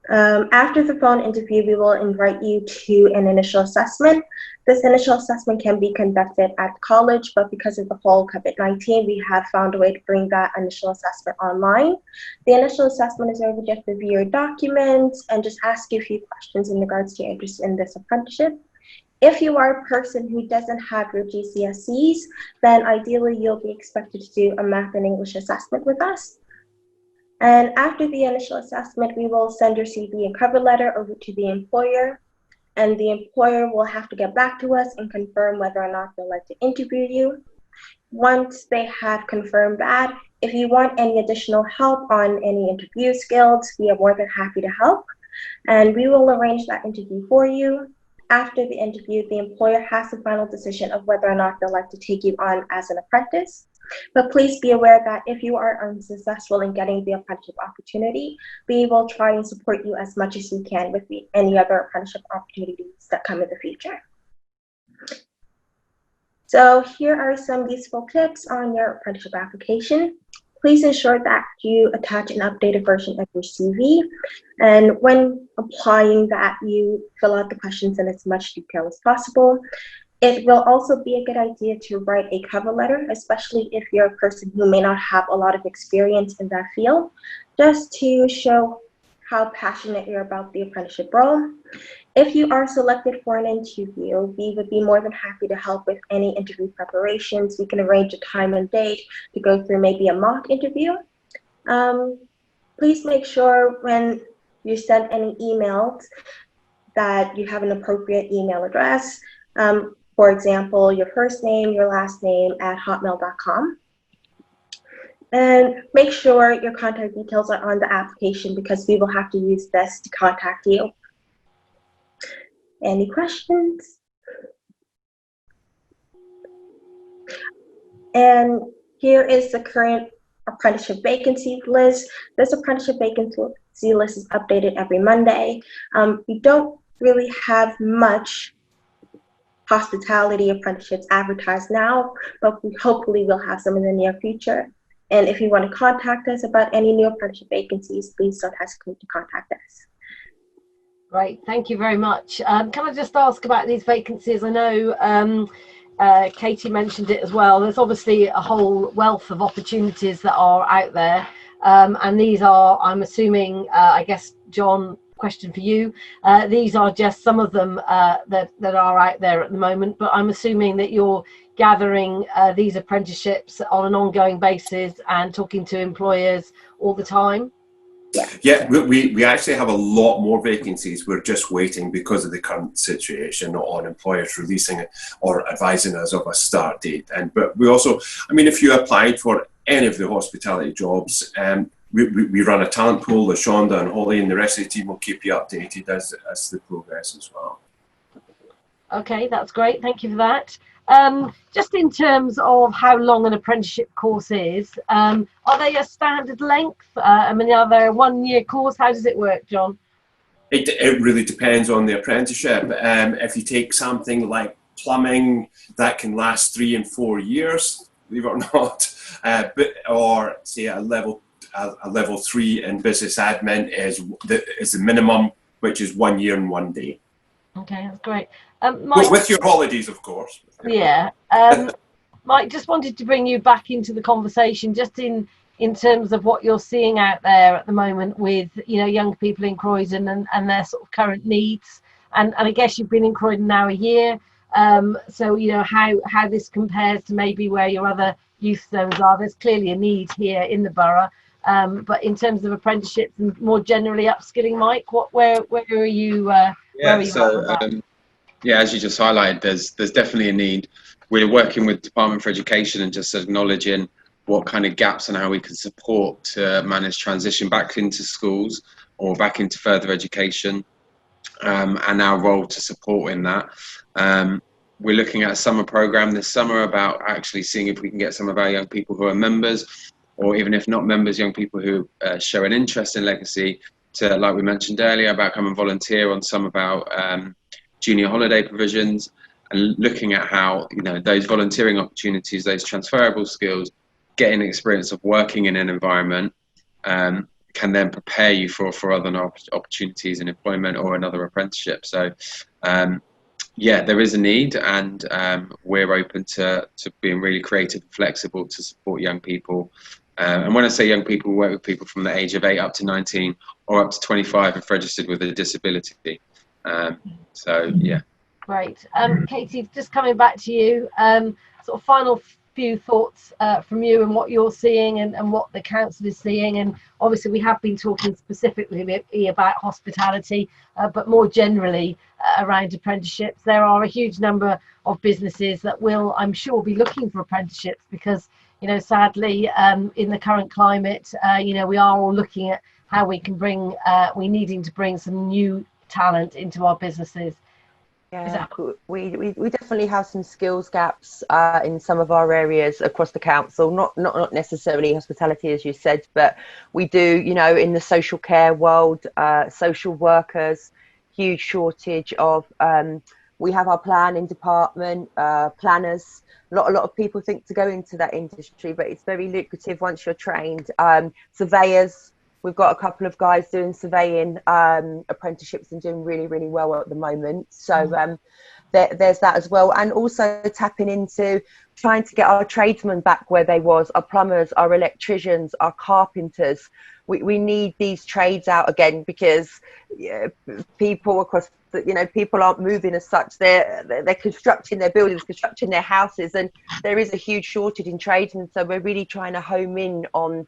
[SPEAKER 12] After the phone interview, we will invite you to an initial assessment. This initial assessment can be conducted at college, but because of the whole COVID-19, we have found a way to bring that initial assessment online. The initial assessment is where we just review your documents and just ask you a few questions in regards to your interest in this apprenticeship. If you are a person who doesn't have your GCSEs, then ideally you'll be expected to do a math and English assessment with us. And after the initial assessment, we will send your CV and cover letter over to the employer, and the employer will have to get back to us and confirm whether or not they'd like to interview you. Once they have confirmed that, if you want any additional help on any interview skills, we are more than happy to help, and we will arrange that interview for you. After the interview, the employer has the final decision of whether or not they'd like to take you on as an apprentice. But please be aware that if you are unsuccessful in getting the apprenticeship opportunity, we will try and support you as much as we can with any other apprenticeship opportunities that come in the future. So here are some useful tips on your apprenticeship application. Please ensure that you attach an updated version of your CV. And when applying that, you fill out the questions in as much detail as possible. It will also be a good idea to write a cover letter, especially if you're a person who may not have a lot of experience in that field, just to show how passionate you're about the apprenticeship role. If you are selected for an interview, we would be more than happy to help with any interview preparations. We can arrange a time and date to go through maybe a mock interview. Please make sure when you send any emails that you have an appropriate email address. For example, your first name, your last name @hotmail.com. And make sure your contact details are on the application because we will have to use this to contact you. Any questions? And here is the current apprenticeship vacancy list. This apprenticeship vacancy list is updated every Monday. We don't really have much hospitality apprenticeships advertised now, but we hopefully will have some in the near future. And if you want to contact us about any new apprenticeship vacancies, please don't hesitate to contact us.
[SPEAKER 1] Great, thank you very much. Can I just ask about these vacancies? I know Katie mentioned it as well. There's obviously a whole wealth of opportunities that are out there. And these are, I'm assuming, I guess, John, question for you. These are just some of them that are out there at the moment, but I'm assuming that you're gathering these apprenticeships on an ongoing basis and talking to employers all the time.
[SPEAKER 2] Yeah, we actually have a lot more vacancies. We're just waiting because of the current situation on employers releasing or advising us of a start date. But we also, I mean, if you applied for any of the hospitality jobs, we run a talent pool. Shonda and Holly and the rest of the team will keep you updated as the progress as well.
[SPEAKER 1] Okay, that's great. Thank you for that. Just in terms of how long an apprenticeship course is, are they a standard length? I mean, are they a 1-year course? How does it work, John?
[SPEAKER 2] It really depends on the apprenticeship. If you take something like plumbing, that can last 3 and 4 years, believe it or not. Or say a level 3 in business admin is the minimum, which is 1 year and 1 day.
[SPEAKER 1] Okay, that's great. Mike,
[SPEAKER 2] with your holidays, of course.
[SPEAKER 1] Yeah. Mike, just wanted to bring you back into the conversation, just in terms of what you're seeing out there at the moment with, you know, young people in Croydon and their sort of current needs. And I guess you've been in Croydon now a year. So, you know, how this compares to maybe where your other youth zones are. There's clearly a need here in the borough. But in terms of apprenticeships and more generally upskilling, Mike, where are you?
[SPEAKER 9] Yeah, as you just highlighted, there's definitely a need. We're working with Department for Education and just acknowledging what kind of gaps and how we can support to manage transition back into schools or back into further education, and our role to support in that. We're looking at a summer program this summer about actually seeing if we can get some of our young people who are members, or even if not members, young people who show an interest in Legacy to, like we mentioned earlier, about come and volunteer on some of our junior holiday provisions, and looking at how, you know, those volunteering opportunities, those transferable skills, getting experience of working in an environment can then prepare you for other opportunities in employment or another apprenticeship. So yeah, there is a need, and we're open to being really creative and flexible to support young people. And when I say young people, we work with people from the age of 8 up to 19 or up to 25 if registered with a disability. So yeah.
[SPEAKER 1] Great. Katie, just coming back to you, sort of final few thoughts from you and what you're seeing and what the council is seeing. And obviously we have been talking specifically about hospitality, but more generally around apprenticeships. There are a huge number of businesses that will, I'm sure, be looking for apprenticeships because, you know, sadly, in the current climate, you know, we are all looking at how we can bring, we're needing to bring some new talent into our businesses.
[SPEAKER 10] Yeah, we definitely have some skills gaps in some of our areas across the council, not necessarily hospitality, as you said, but we do, you know, in the social care world, social workers, huge shortage of, we have our planning department, planners. A lot of people think to go into that industry, but it's very lucrative once you're trained. Surveyors. We've got a couple of guys doing surveying apprenticeships and doing really, really well at the moment. So there's that as well. And also tapping into trying to get our tradesmen back where they was, our plumbers, our electricians, our carpenters. We need these trades out again because people across, you know, people aren't moving as such. They're constructing their buildings, constructing their houses, and there is a huge shortage in tradesmen. So we're really trying to home in on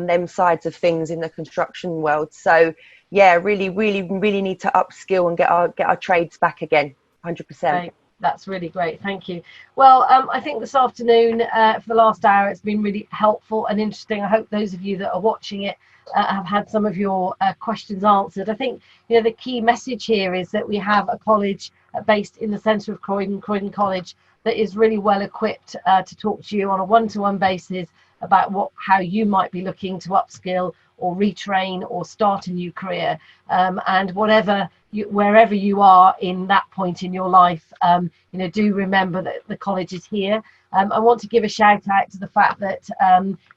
[SPEAKER 10] them sides of things in the construction world. So yeah, really need to upskill and get our trades back again, 100%.
[SPEAKER 1] Right. That's really great, thank you. Well, I think this afternoon for the last hour it's been really helpful and interesting. I hope those of you that are watching it have had some of your questions answered. I think, you know, the key message here is that we have a college based in the centre of Croydon College, that is really well equipped to talk to you on a one-to-one basis about how you might be looking to upskill or retrain or start a new career, and wherever you are in that point in your life, you know, do remember that the college is here. I want to give a shout out to the fact that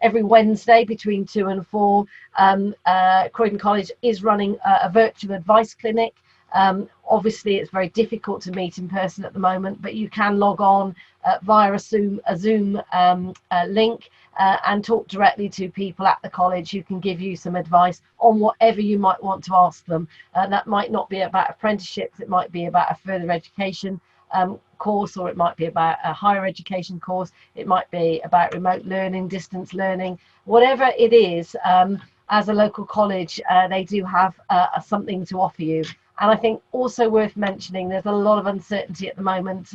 [SPEAKER 1] every Wednesday between 2 and 4, Croydon College is running a virtual advice clinic. Obviously it's very difficult to meet in person at the moment, but you can log on via a Zoom link and talk directly to people at the college who can give you some advice on whatever you might want to ask them. That might not be about apprenticeships, it might be about a further education course, or it might be about a higher education course, it might be about remote learning, distance learning, whatever it is. As a local college, they do have something to offer you. And I think also worth mentioning, there's a lot of uncertainty at the moment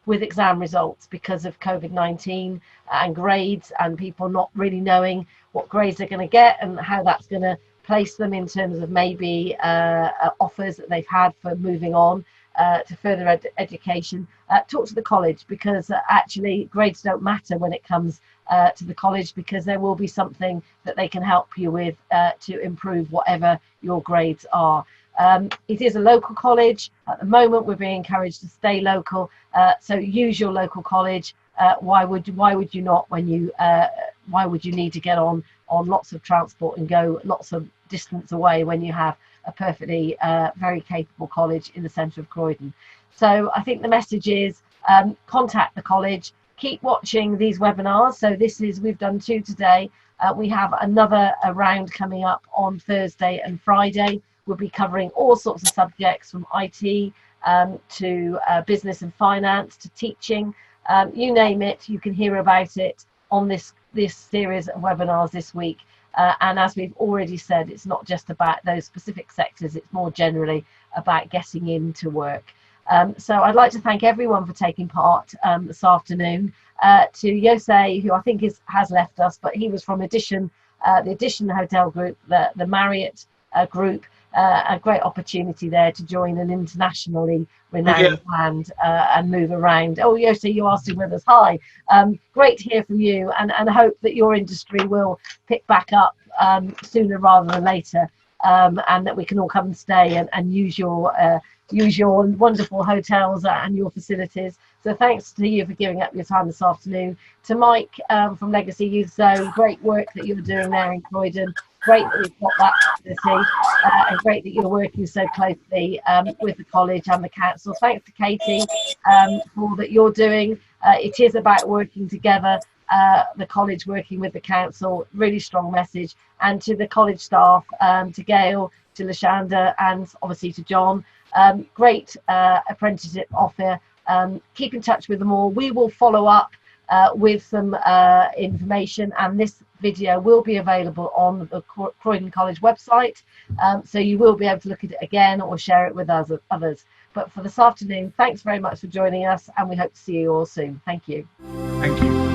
[SPEAKER 1] with exam results because of COVID-19 and grades, and people not really knowing what grades they're going to get and how that's going to place them in terms of maybe offers that they've had for moving on to further education. Talk to the college, because actually grades don't matter when it comes to the college, because there will be something that they can help you with to improve whatever your grades are. It is a local college. At the moment, we're being encouraged to stay local. So use your local college. Why would you not? Why would you need to get on lots of transport and go lots of distance away when you have a perfectly very capable college in the centre of Croydon? So I think the message is contact the college. Keep watching these webinars. So we've done 2 today. We have another round coming up on Thursday and Friday. We'll be covering all sorts of subjects, from IT to business and finance to teaching. You name it, you can hear about it on this series of webinars this week. And as we've already said, it's not just about those specific sectors, it's more generally about getting into work. So I'd like to thank everyone for taking part this afternoon. To Jose, who I think has left us, but he was from the Edition Hotel Group, the Marriott group. A great opportunity there to join an internationally renowned brand and move around. Oh, Jose, you are still with us. Hi. Great to hear from you, and hope that your industry will pick back up sooner rather than later, and that we can all come and stay and use your wonderful hotels and your facilities. So thanks to you for giving up your time this afternoon. To Mike from Legacy Youth Zone, great work that you're doing there in Croydon. Great that we've got that facility, and great that you're working so closely with the college and the council. Thanks to Katie for all that you're doing. It is about working together, the college working with the council, really strong message. And to the college staff, to Gail, to Lashanda, and obviously to John, great apprenticeship offer. Keep in touch with them all. We will follow up with some information, and this video will be available on the Croydon College website, so you will be able to look at it again or share it with others. But for this afternoon, thanks very much for joining us, and we hope to see you all soon. Thank you.
[SPEAKER 3] Thank you.